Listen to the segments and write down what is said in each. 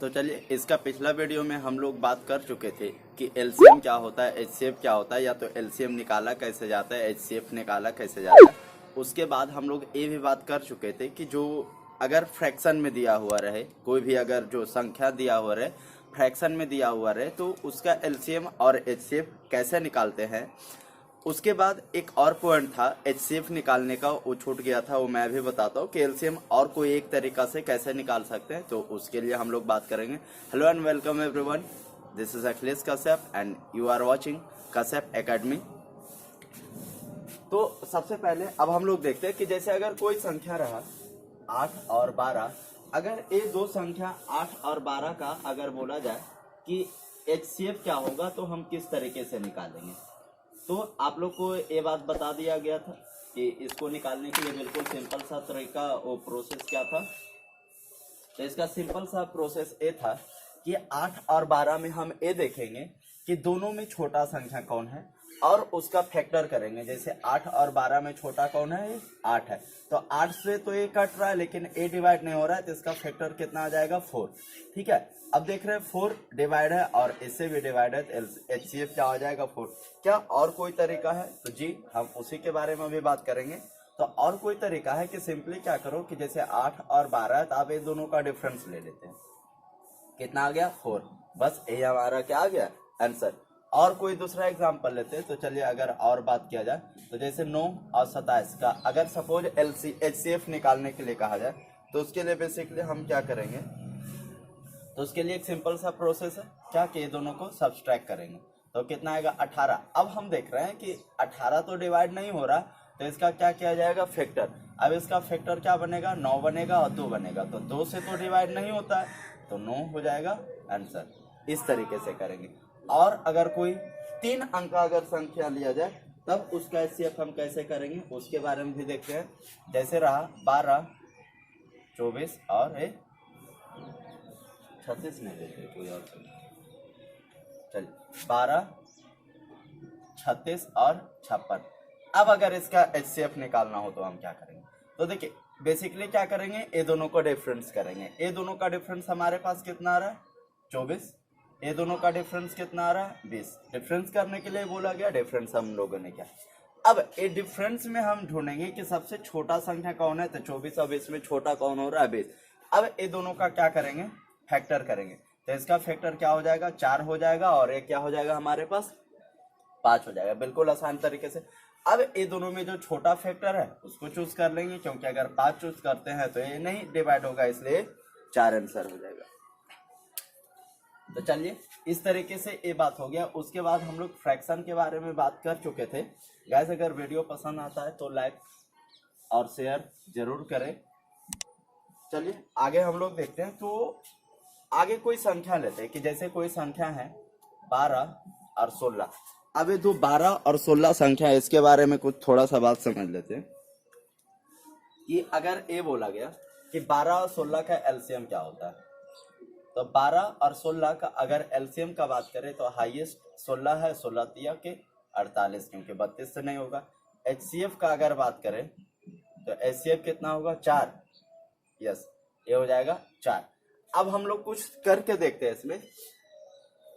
तो चलिए, इसका पिछला वीडियो में हम लोग बात कर चुके थे कि एलसीएम क्या होता है, एचसीएफ क्या होता है, या तो एलसीएम निकाला कैसे जाता है, एचसीएफ निकाला कैसे जाता है। उसके बाद हम लोग ये भी बात कर चुके थे कि जो अगर फ्रैक्शन में दिया हुआ रहे, कोई भी अगर जो संख्या दिया हुआ रहे फ्रैक्शन में दिया हुआ रहे, तो उसका एलसीएम और एचसीएफ कैसे निकालते हैं। उसके बाद एक और पॉइंट था एचसीएफ निकालने का, वो छूट गया था, वो मैं भी बताता हूँ कि एलसीएम और कोई एक तरीका से कैसे निकाल सकते हैं, तो उसके लिए हम लोग बात करेंगे। Hello and welcome everyone, this is Akhilesh Kashyap and you are watching Kashyap academy. तो सबसे पहले अब हम लोग देखते हैं कि जैसे अगर कोई संख्या रहा 8 और 12, अगर ये दो संख्या 8 और 12 का अगर बोला जाए कि एचसीएफ क्या होगा तो हम किस तरीके से निकालेंगे। तो आप लोग को ये बात बता दिया गया था कि इसको निकालने के लिए बिल्कुल सिंपल सा तरीका, वो प्रोसेस क्या था। तो इसका सिंपल सा प्रोसेस ये था कि 8 और 12 में हम ये देखेंगे कि दोनों में छोटा संख्या कौन है और उसका फैक्टर करेंगे। जैसे 8 और 12 में छोटा कौन है, 8 है, तो 8 से तो ये कट रहा है लेकिन ए डिवाइड नहीं हो रहा है, तो इसका फैक्टर कितना आ जाएगा, 4। ठीक है, अब देख रहे हैं 4 डिवाइड है और इससे भी डिवाइड है, तो एचसीएफ क्या हो जाएगा, 4। क्या और कोई तरीका है? तो जी हम उसी के बारे में भी बात करेंगे। तो और कोई तरीका है कि सिंपली क्या करो कि जैसे 8 और 12 है तो आप ये दोनों का डिफरेंस ले लेते हैं, कितना आ गया, 4। बस ये हमारा क्या आ गया, आंसर। और कोई दूसरा एग्जांपल लेते हैं। तो चलिए अगर और बात किया जाए तो जैसे 9 और 27 का अगर सपोज एचसीएफ निकालने के लिए कहा जाए तो उसके लिए बेसिकली हम क्या करेंगे, तो उसके लिए एक सिंपल सा प्रोसेस है क्या कि ये दोनों को सब्सट्रैक्ट करेंगे, तो कितना आएगा, 18। अब हम देख रहे हैं कि 18 तो डिवाइड नहीं हो रहा, तो इसका क्या किया जाएगा, फैक्टर। अब इसका फैक्टर क्या बनेगा, 9 बनेगा और 2 बनेगा, तो 2 से तो डिवाइड नहीं होता है, तो 9 हो जाएगा आंसर। इस तरीके से करेंगे। और अगर कोई 3 अंक का अगर संख्या लिया जाए तब उसका एचसीएफ हम कैसे करेंगे उसके बारे में भी देखते हैं। जैसे रहा 12, 24 और 36 नहीं देते कोई और, चलिए 12, 36 और 56। अब अगर इसका एचसीएफ निकालना हो तो हम क्या करेंगे, तो देखिए बेसिकली क्या करेंगे, ये दोनों को डिफरेंस करेंगे। ये दोनों का डिफरेंस हमारे पास कितना आ रहा है, 24। ये दोनों का डिफरेंस कितना आ रहा है, 20। डिफरेंस करने के लिए बोला गया, डिफरेंस हम लोगों ने क्या। अब ये डिफरेंस में हम ढूंढेंगे कि सबसे छोटा संख्या कौन है, तो 24 और 20 में छोटा कौन हो रहा है, 20। अब ये दोनों का क्या करेंगे, फैक्टर करेंगे, तो इसका फैक्टर क्या हो जाएगा, 4 हो जाएगा, और एक क्या हो जाएगा हमारे पास, 5 हो जाएगा, बिल्कुल आसान तरीके से। अब ये दोनों में जो छोटा फैक्टर है उसको चूज कर लेंगे, क्योंकि अगर 5 चूज करते हैं तो ये नहीं डिवाइड होगा, इसलिए 4 आंसर हो जाएगा। तो चलिए इस तरीके से ये बात हो गया। उसके बाद हम लोग फ्रैक्शन के बारे में बात कर चुके थे। गाइस अगर वीडियो पसंद आता है तो लाइक और शेयर जरूर करें। चलिए आगे हम लोग देखते हैं। तो आगे कोई संख्या लेते हैं कि जैसे कोई संख्या है 12 और 16। अब ये जो 12 और 16 संख्या है इसके बारे में कुछ थोड़ा सा बात समझ लेते हैं कि अगर ये बोला गया कि 12 और 16 का एलसीएम क्या होता है, तो 12 और 16 का अगर एलसीएम का बात करें तो हाईएस्ट 16 है, 16 तिया के 48, क्योंकि 32 से नहीं होगा। एचसीएफ का अगर बात करें तो एचसीएफ कितना होगा, 4। यस, ये हो जाएगा 4। अब हम लोग कुछ करके देखते हैं इसमें।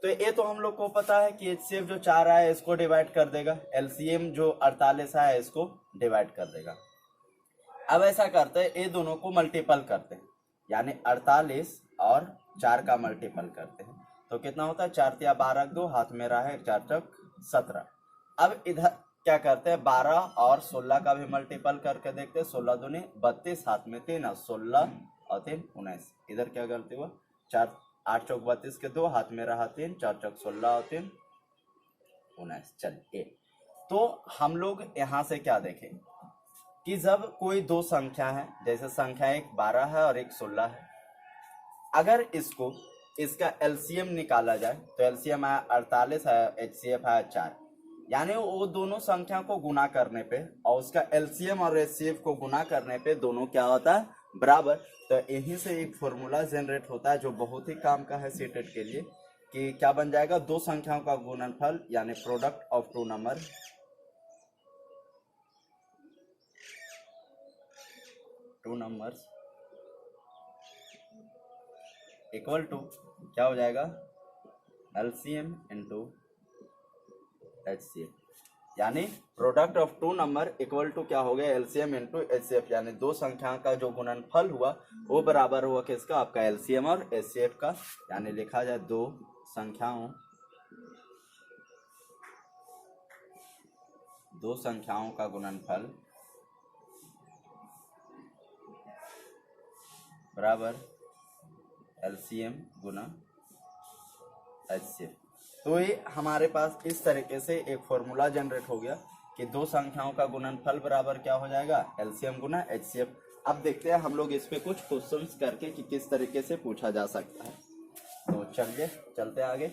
तो ये तो हम लोग को पता है कि एचसीएफ जो 4 आया इसको डिवाइड कर देगा, एलसीएम जो 48 आया इसको डिवाइड कर देगा। अब ऐसा करते हैं, ये दोनों को मल्टीपल करते हैं, यानी 48 और 4 का मल्टीपल करते हैं, तो कितना होता है, 4 तिया 12, 2 हाथ में रहा है, 4 चौक 17। अब इधर क्या करते हैं, 12 और 16 का भी मल्टीपल करके देखते हैं, 16 दूनी 32, हाथ में 3, और 16 और 3 19। इधर क्या गलती हुआ, 4 8 चौक 32 के 2 हाथ में रहा 3, 4 चौक 16 और 3 19। चलिए तो हम लोग यहाँ से क्या देखें कि जब कोई दो संख्या है, जैसे संख्या एक 12 है और एक 16 है, अगर इसको इसका एलसीएम निकाला जाए तो एलसीएम आया 48 है, एचसीएफ आया 4, यानी वो दोनों संख्या को गुना करने पे और उसका एलसीएम और एचसीएफ को गुना करने पे दोनों क्या होता है, बराबर। तो यहीं से एक फॉर्मूला जनरेट होता है जो बहुत ही काम का है सीटेट के लिए, कि क्या बन जाएगा, दो संख्याओं का गुणनफल यानी product of two number, two numbers equal to क्या हो जाएगा, एलसीएम इंटू एचसीएफ, यानी product of two number equal to क्या हो गया, एलसीएम इंटू एचसीएफ, यानी दो संख्याओं का जो गुणनफल हुआ वो बराबर हुआ किसका, आपका एलसीएम और एचसीएफ का। यानी लिखा जाए दो संख्याओं का गुणनफल बराबर एलसीएम गुना एचसीएफ। तो ये हमारे पास इस तरीके से एक फॉर्मूला जनरेट हो गया कि दो संख्याओं का गुणनफल बराबर क्या हो जाएगा, एलसीएम गुना एचसीएफ। अब देखते हैं हम लोग इस पे कुछ क्वेश्चंस करके कि किस तरीके से पूछा जा सकता है। तो चलिए चलते आगे।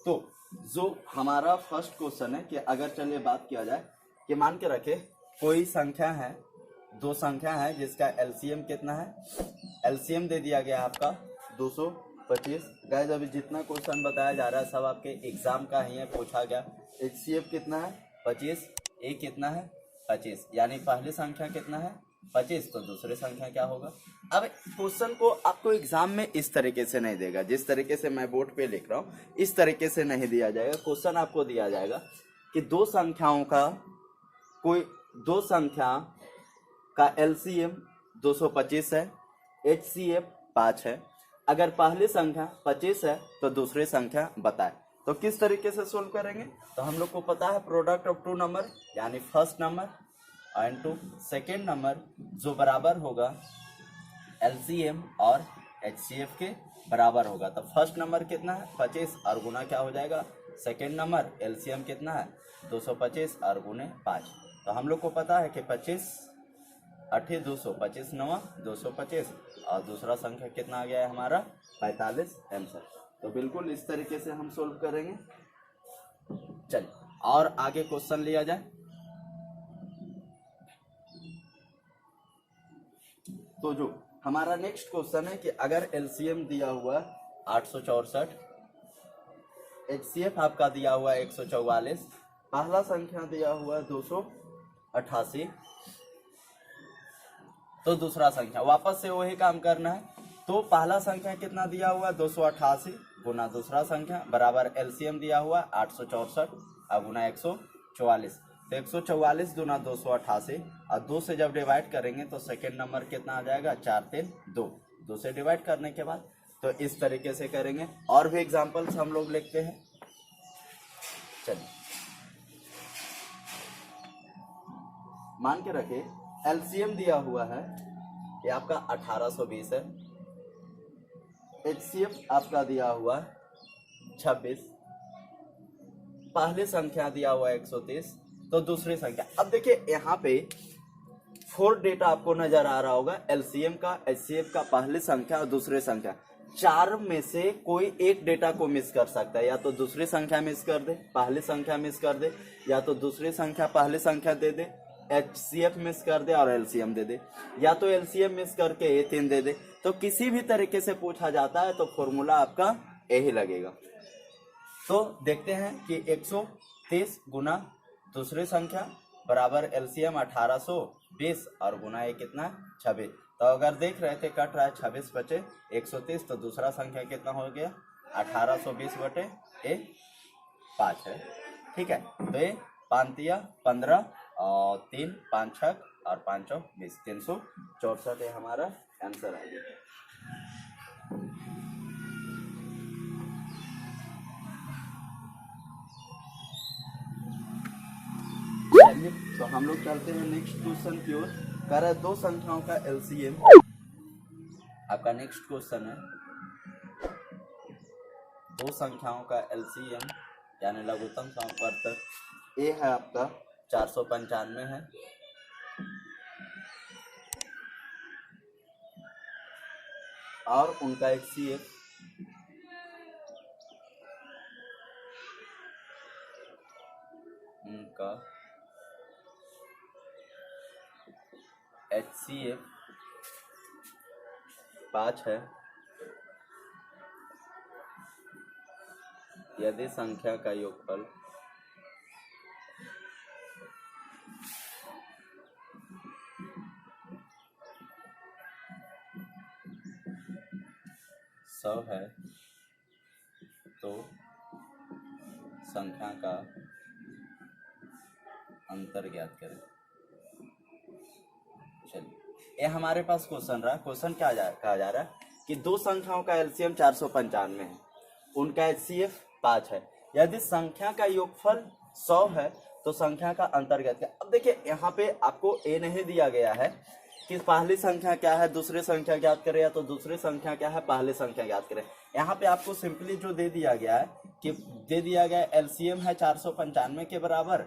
तो जो हमारा फर्स्ट क्वेश्चन है कि अगर चलिए बात किया जाए कि मान के रखे कोई संख्या है, दो संख्या है जिसका एलसीएम कितना है, एलसीएम दे दिया गया आपका 225। गाइस अभी जितना क्वेश्चन बताया जा रहा है सब आपके एग्जाम का ही है, पूछा गया। एचसीएफ कितना है 25, ए कितना है 25, यानी पहली संख्या कितना है 25, तो दूसरी संख्या क्या होगा। अब क्वेश्चन को आपको एग्जाम में इस तरीके से नहीं देगा, जिस तरीके से मैं बोर्ड पे लिख रहा हूँ इस तरीके से नहीं दिया जाएगा। क्वेश्चन आपको दिया जाएगा कि दो संख्या का एलसीएम 225 है, एचसीएफ 5 है। अगर पहली संख्या 25 है तो दूसरी संख्या बताए। तो किस तरीके से सोल्व करेंगे, तो हम लोग को पता है प्रोडक्ट ऑफ टू नंबर यानी first number into second number जो बराबर होगा एलसीएम और एचसीएफ के बराबर होगा। तो फर्स्ट नंबर कितना है 25 और गुना क्या हो जाएगा, सेकेंड नंबर एलसीएम कितना है 225 और गुने 5। तो हम लोग को पता है कि 25 8 225 9 225 और दूसरा संख्या कितना आ गया है हमारा 45 आंसर। तो बिल्कुल इस तरीके से हम सोल्व करेंगे। चलिए और आगे क्वेश्चन लिया जाए। तो जो हमारा नेक्स्ट क्वेश्चन है कि अगर एलसीएम दिया हुआ 864, एचसीएफ आपका दिया हुआ 144, पहला संख्या दिया हुआ 288, तो दूसरा संख्या वापस से वही काम करना है। तो पहला संख्या कितना दिया हुआ 288 गुना दूसरा संख्या बराबर एलसीएम दिया हुआ 864 और गुना 144। तो 144 गुना 288 और 2 से जब डिवाइड करेंगे तो सेकेंड नंबर कितना आ जाएगा 4 3 2। 2 से डिवाइड करने के बाद तो इस तरीके से करेंगे। और भी एग्जांपल्स हम लोग लिखते हैं। चलिए मान के रखे एलसीएम दिया हुआ है ये आपका 1820 है, एचसीएफ आपका दिया हुआ 26, पहली संख्या दिया हुआ 130, तो दूसरी संख्या। अब देखिए यहाँ पे 4 डेटा आपको नजर आ रहा होगा, एलसीएम का, एचसीएफ का, पहली संख्या और दूसरी संख्या। 4 में से कोई एक डेटा को मिस कर सकता है, या तो दूसरी संख्या मिस कर दे, पहली संख्या मिस कर दे, या तो दूसरी संख्या पहली संख्या दे दे, एचसीएफ मिस कर दे और एलसीएम दे दे, या तो एलसीएम मिस करके ए3 दे दे। तो किसी भी तरीके से पूछा जाता है तो फॉर्मूला आपका यही लगेगा। तो देखते हैं कि 130 गुना दूसरी संख्या बराबर एलसीएम 1820 और गुना ये कितना 26। तो अगर देख रहे थे कट रहा है 26 बचे 130, तो दूसरा संख्या कितना हो गया 1820 बटे 5 है। ठीक है, तो ये 5 15 और 3 5 6 और 5 20, 364 है हमारा आंसर आ गया। तो हम लोग चलते हैं नेक्स्ट क्वेश्चन की ओर। कह रहा है दो संख्याओं का एलसीएम। आपका नेक्स्ट क्वेश्चन है दो संख्याओं का एलसीएम यानी लघुत्तम समवर्तक। ए है आपका 495 है, और उनका एचसीएफ उनका एचसीएफ 5 है। यदि संख्या का योगफल 100 है तो संख्या का अंतर ज्ञात करें। चलिए, ये हमारे पास क्वेश्चन रहा। क्वेश्चन क्या कहा जा रहा है कि दो संख्याओं का एलसीएम 495 है, उनका एचसीएफ 5 है। यदि संख्या का योगफल 100 है तो संख्या का अंतर ज्ञात करें। अब देखिए, यहाँ पे आपको ए नहीं दिया गया है कि पहली संख्या क्या है दूसरी संख्या ज्ञात करें, या तो दूसरी संख्या क्या है पहली संख्या ज्ञात करें। यहाँ पे आपको सिंपली जो दे दिया गया है कि दे दिया गया एलसीएम है 495 के बराबर,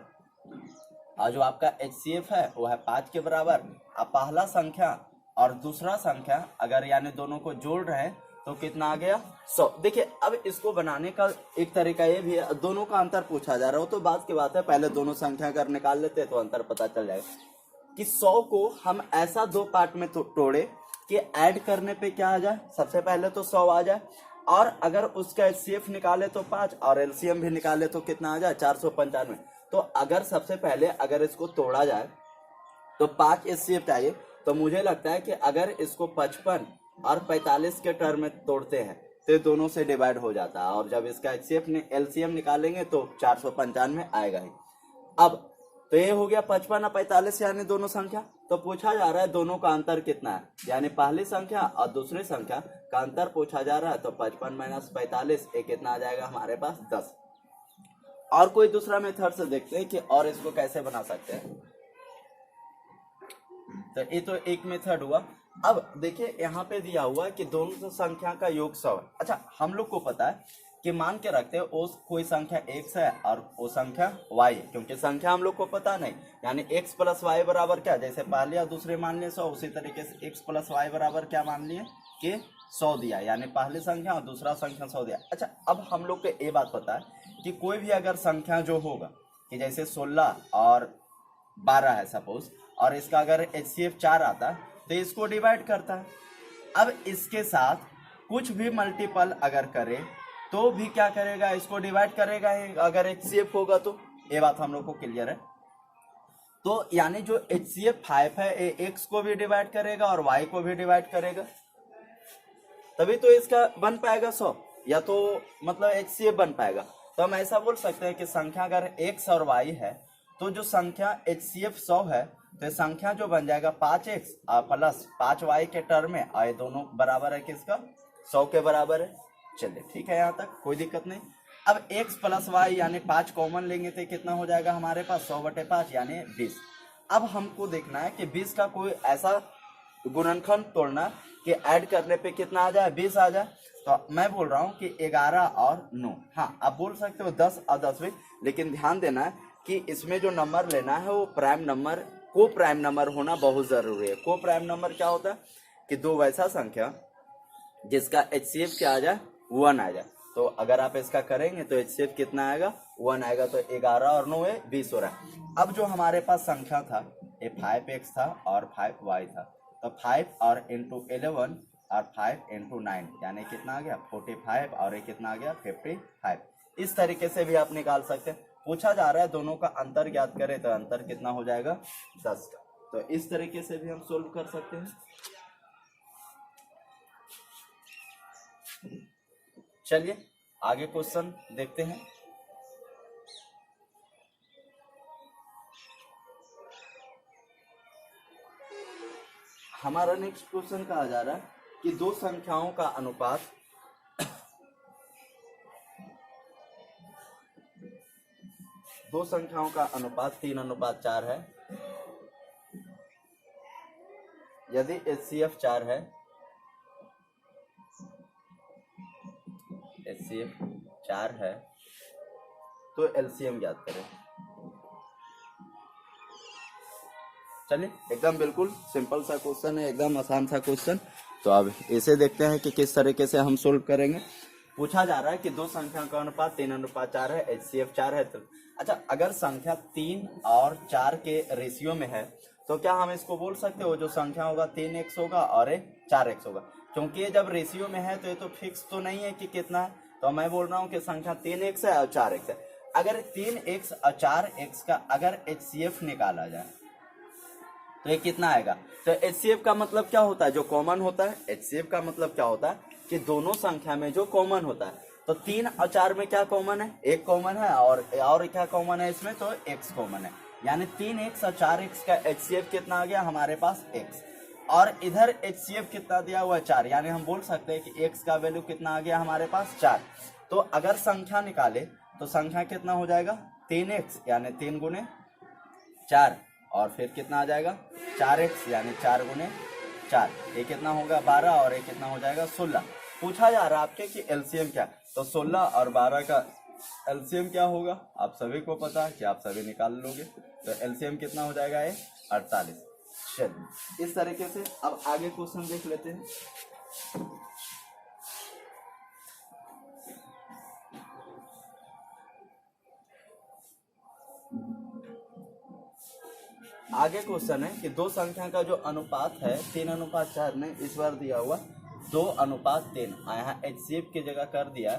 और जो आपका एचसीएफ है वो है 5 के बराबर। अब पहला संख्या और दूसरा संख्या अगर यानी दोनों को जोड़ रहे हैं तो कितना आ गया 100। देखिए, अब इसको बनाने का एक तरीका ये भी है, दोनों का अंतर पूछा जा रहा हो तो बात की बात है, पहले दोनों संख्या अगर निकाल लेते तो अंतर पता चल जाएगा कि 100 को हम ऐसा दो पार्ट में तोड़े कि ऐड करने पे क्या आ जाए, सबसे पहले तो 100 आ जाए, और अगर उसका एचसीएफ निकाले तो 5 और एलसीएम भी निकाले तो कितना आ जाए 495। तो अगर सबसे पहले अगर इसको तोड़ा जाए तो 5 एचसीएफ चाहिए, तो मुझे लगता है कि अगर इसको 55 और 45 के टर्म में तोड़ते हैं तो दोनों से डिवाइड हो जाता है, और जब इसका एचसीएफ एलसीएम निकालेंगे तो 495 आएगा ही। अब तो ये हो गया 55 और 45 यानी दोनों संख्या। तो पूछा जा रहा है दोनों का अंतर कितना है, यानी पहली संख्या और दूसरी संख्या का अंतर पूछा जा रहा है। तो 55 माइनस 45 ये कितना आ जाएगा हमारे पास 10। और कोई दूसरा मेथड से देखते हैं कि और इसको कैसे बना सकते हैं। तो ये तो एक मेथड हुआ। अब देखिए, यहाँ पे दिया हुआ है कि दोनों संख्या का योग 100 है। अच्छा, हम लोग को पता है कि मान के रखते हैं वो कोई संख्या x है और वो संख्या y है, क्योंकि संख्या हम लोग को पता नहीं, यानी x प्लस वाई बराबर क्या, जैसे पहले और दूसरे मान लिए 100, उसी तरीके से x प्लस वाई बराबर क्या मान लिए कि 100 दिया, यानी पहली संख्या और दूसरा संख्या 100 दिया। अच्छा, अब हम लोग को ये बात पता है कि कोई भी अगर संख्या जो होगा कि जैसे 16 और 12 है सपोज, और इसका अगर एचसीएफ 4 आता है तो इसको डिवाइड करता है। अब इसके साथ कुछ भी मल्टीपल अगर करे तो भी क्या करेगा, इसको डिवाइड करेगा ही, अगर एचसीएफ होगा तो। ये बात हम लोग को क्लियर है। तो यानी जो एचसीएफ 5 है ये एक्स को भी डिवाइड करेगा और वाई को भी डिवाइड करेगा, तभी तो इसका बन पाएगा 100, या तो मतलब एचसीएफ बन पाएगा। तो हम ऐसा बोल सकते हैं कि संख्या अगर एक्स और वाई है तो जो संख्या एचसीएफ 100 है तो संख्या जो बन जाएगा 5x प्लस 5y के टर्म में, और ये दोनों बराबर है किसका 100 के बराबर है। चलिए ठीक है, यहाँ तक कोई दिक्कत नहीं। अब x प्लस वाई यानी 5 कॉमन लेंगे तो कितना हो जाएगा हमारे पास 100/5 यानी 20। अब हमको देखना है कि 20 का कोई ऐसा गुणनखंड तोड़ना कि ऐड करने पे कितना आ जाए 20 आ जाए। तो मैं बोल रहा हूँ कि 11 और 9, हाँ आप बोल सकते हो 10 और 10 भी, लेकिन ध्यान देना है कि इसमें जो नंबर लेना है वो प्राइम नंबर, को प्राइम नंबर होना बहुत जरूरी है। को प्राइम नंबर क्या होता है कि दो वैसा संख्या जिसका एचसीएफ क्या आ जाए 1 आ जाए। तो अगर आप इसका करेंगे तो एचसीएफ कितना आएगा 1 आएगा। तो 11 और 9 है 20 हो रहा है। अब जो हमारे पास संख्या था ये 5x था और 5y था, तो 5 और इंटू 11 और 5 इंटू 9 यानी कितना आ गया 45, और ये कितना आ गया 55। इस तरीके से भी आप निकाल सकते हैं। पूछा जा रहा है दोनों का अंतर ज्ञात करें तो अंतर कितना हो जाएगा 10 का। तो इस तरीके से भी हम सोल्व कर सकते हैं। चलिए आगे क्वेश्चन देखते हैं। हमारा नेक्स्ट क्वेश्चन कहा जा रहा है कि दो संख्याओं का अनुपात दो संख्याओं का अनुपात 3:4 है। यदि एचसीएफ 4 है, एचसीएफ 4 है तो एलसीएम ज्ञात करें। चलिए एकदम बिल्कुल सिंपल सा क्वेश्चन है, एकदम आसान सा क्वेश्चन। तो अब इसे देखते हैं कि किस तरीके से हम सोल्व करेंगे। पूछा जा रहा है कि दो संख्या का अनुपात 3:4 है, एचसीएफ 4 है। तो अच्छा, अगर संख्या 3 और 4 के रेशियो में है तो क्या हम इसको बोल सकते हो जो संख्या होगा 3x होगा और ये 4x होगा, क्योंकि ये जब रेशियो में है तो ये तो फिक्स तो नहीं है कि कितना है। तो मैं बोल रहा हूँ कि संख्या 3x है और 4x है। अगर 3x और 4x का अगर एचसीएफ निकाला जाए तो ये कितना आएगा। तो एचसीएफ का मतलब क्या होता है, जो कॉमन होता है, एचसीएफ का मतलब क्या होता है कि दोनों संख्या में जो कॉमन होता है, तो 3 और 4 में क्या कॉमन है, एक कॉमन है, और क्या कॉमन है इसमें, तो x कॉमन है, यानी 3x और 4x का HCF कितना आ गया हमारे पास x, और इधर HCF कितना दिया हुआ है 4, यानी हम बोल सकते हैं कि x का वैल्यू कितना आ गया हमारे पास 4। तो अगर संख्या निकाले तो संख्या कितना हो जाएगा 3x, यानी 3 गुने 4, और फिर कितना आ जाएगा 4x, यानी 4 गुने 4, ये कितना होगा 12, और ये कितना हो जाएगा 16। पूछा जा रहा है आपके कि एलसीएम क्या, तो 16 और 12 का एलसीएम क्या होगा, आप सभी को पता है कि आप सभी निकाल लोगे, तो एलसीएम कितना हो जाएगा ये 48। चलिए इस तरीके से अब आगे क्वेश्चन देख लेते हैं। आगे क्वेश्चन है कि दो संख्या का जो अनुपात है 3:4 में इस बार दिया हुआ 2:3, यहाँ HCF की जगह कर दिया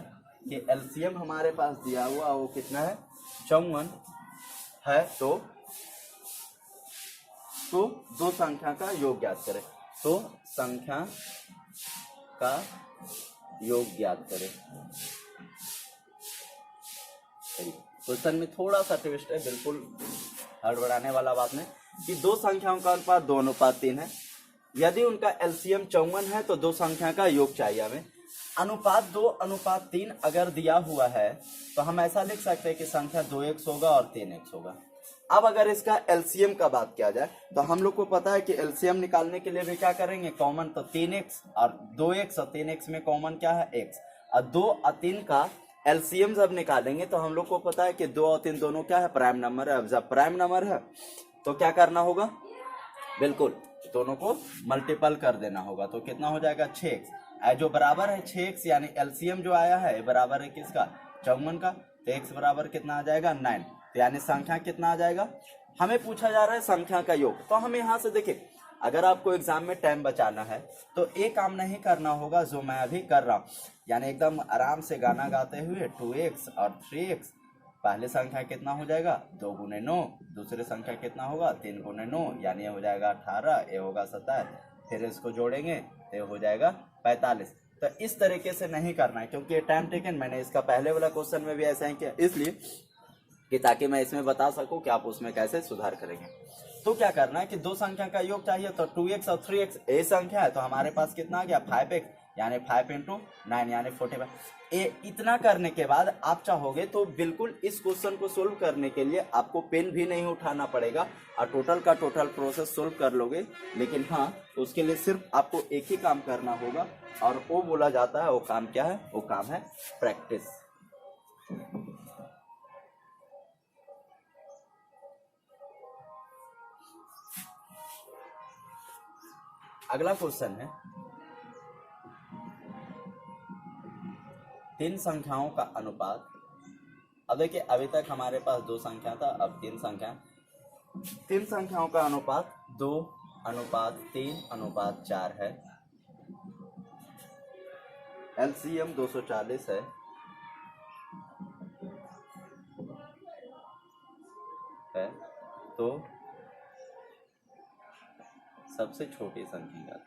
कि LCM हमारे पास दिया हुआ वो कितना है 54 है, तो दो संख्या का योग ज्ञात करें, तो संख्या का योग ज्ञात करें। क्वेश्चन में थोड़ा सा ट्विस्ट है, बिल्कुल हड़बड़ाने वाला बात नहीं, कि दो संख्याओं का अनुपात 2:3 है, यदि उनका एलसीएम 54 है तो दो संख्या का योग चाहिए हमें। अनुपात 2:3 अगर दिया हुआ है तो हम ऐसा लिख सकते हैं कि संख्या 2x होगा और 3x होगा। अब अगर इसका एलसीएम का बात किया जाए तो हम लोग को पता है कि एलसीएम निकालने के लिए भी क्या करेंगे कॉमन, तो 3x और 2x और 3x में कॉमन क्या है x, और 2 और 3 का एलसीएम जब निकालेंगे तो हम लोग को पता है कि 2 और 3 दोनों क्या है प्राइम नंबर है। अब जब प्राइम नंबर है तो क्या करना होगा, बिल्कुल दोनों को मल्टीपल कर देना होगा, तो कितना हो जाएगा 6x, जो बराबर है 6x, यानी एलसीएम जो आया है बराबर है किसका 54 का, तो x बराबर कितना आ जाएगा 9, तो यानी संख्या कितना आ जाएगा, हमें पूछा जा रहा है संख्या का योग। तो हमें यहाँ से देखिए अगर आपको एग्जाम में टाइम बचाना है तो एक काम नहीं करना होगा जो मैं अभी कर रहा हूँ, यानी एकदम आराम से गाना गाते हुए 2x और 3x, पहले संख्या कितना हो जाएगा 2 गुने 9, दूसरे संख्या कितना होगा 3 गुने 9, यानी ये हो जाएगा 18, ये होगा 27, फिर इसको जोड़ेंगे तो ये हो जाएगा 45। तो इस तरीके से नहीं करना है क्योंकि ये टाइम टेकन, मैंने इसका पहले वाला क्वेश्चन में भी ऐसा ही किया, इसलिए कि ताकि मैं इसमें बता सकूं कि आप उसमें कैसे सुधार करेंगे। तो क्या करना है कि दो संख्या का योग चाहिए, तो 2x और 3x ए संख्या है तो हमारे पास कितना आ गया 5x, यानी 5 × 9 यानी 45। इतना करने के बाद आप चाहोगे तो बिल्कुल इस क्वेश्चन को सोल्व करने के लिए आपको पेन भी नहीं उठाना पड़ेगा और टोटल का टोटल प्रोसेस सोल्व कर लोगे। लेकिन हाँ, उसके लिए सिर्फ आपको एक ही काम करना होगा और वो बोला जाता है, वो काम क्या है, वो काम है प्रैक्टिस। अगला क्वेश्चन है तीन संख्याओं का अनुपात। अब देखिए अभी तक हमारे पास दो संख्या था, अब तीन संख्याओं का अनुपात 2:3:4 है, एलसीएम 240 है तो सबसे छोटी संख्या क्या है।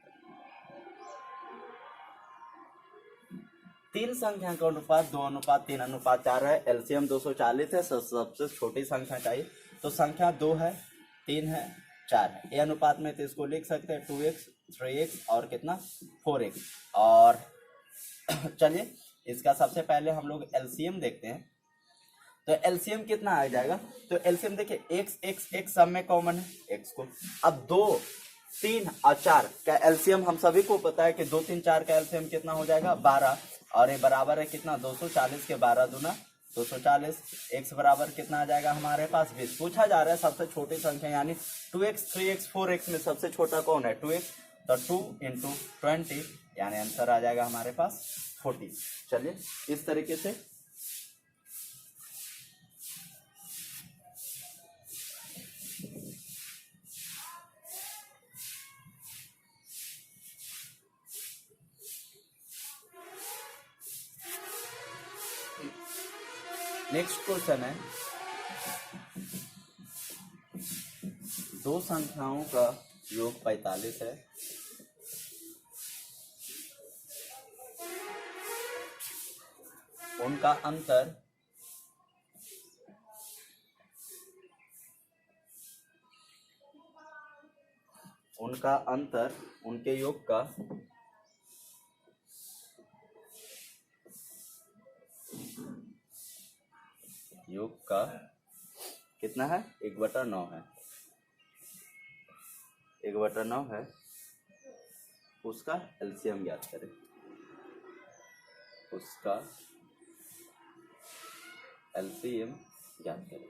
तीन संख्या का अनुपात 2:3:4 है, एलसीएम 240 है, सबसे छोटी संख्या चाहिए, तो संख्या 2 है, 3 है, 4 है। ये अनुपात में तो इसको लिख सकते हैं 2x 3x और कितना 4x। और चलिए इसका सबसे पहले हम लोग एलसीएम देखते हैं, तो एलसीएम कितना आ जाएगा, तो एलसीएम देखिए x सब में कॉमन है x को। अब 2 3 और 4 का एलसीएम हम सभी को पता है कि 2 3 4 का एलसीएम कितना हो जाएगा 12, और ये बराबर है कितना 240 के 12 दूना 240, x बराबर कितना आ जाएगा हमारे पास 20। पूछा जा रहा है सबसे छोटी संख्या यानी 2x 3x 4x में सबसे छोटा कौन है 2x, तो 2 × 20 यानी आंसर आ जाएगा हमारे पास 40। चलिए इस तरीके से नेक्स्ट क्वेश्चन है दो संख्याओं का योग 45 है, उनका अंतर उनके योग का कितना है, 1/9 है, 1/9 है, उसका एलसीएम ज्ञात करें, उसका एलसीएम ज्ञात करें।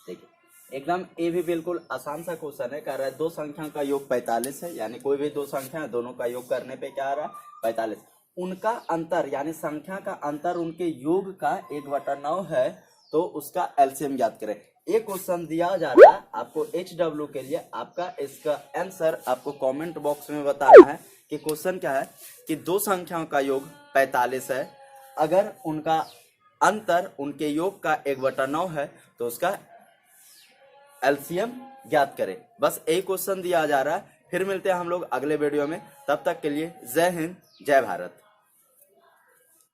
देखिए एकदम ये भी बिल्कुल आसान सा क्वेश्चन है, कह रहा है दो संख्या का योग 45 है, यानी कोई भी दो संख्या है दोनों का योग करने पे क्या आ रहा है 45। उनका अंतर यानी संख्या का अंतर उनके योग का 1/9 है, तो उसका एलसीएम ज्ञात करें। एक क्वेश्चन दिया जा रहा है आपको HW के लिए, आपका इसका आंसर आपको कमेंट बॉक्स में बताना है कि क्वेश्चन क्या है कि दो संख्याओं का योग 45 है, अगर उनका अंतर उनके योग का 1/9 है तो उसका एलसीएम ज्ञात करें। बस यही क्वेश्चन दिया जा रहा है। फिर मिलते हैं हम लोग अगले वीडियो में, तब तक के लिए जय हिंद जय भारत।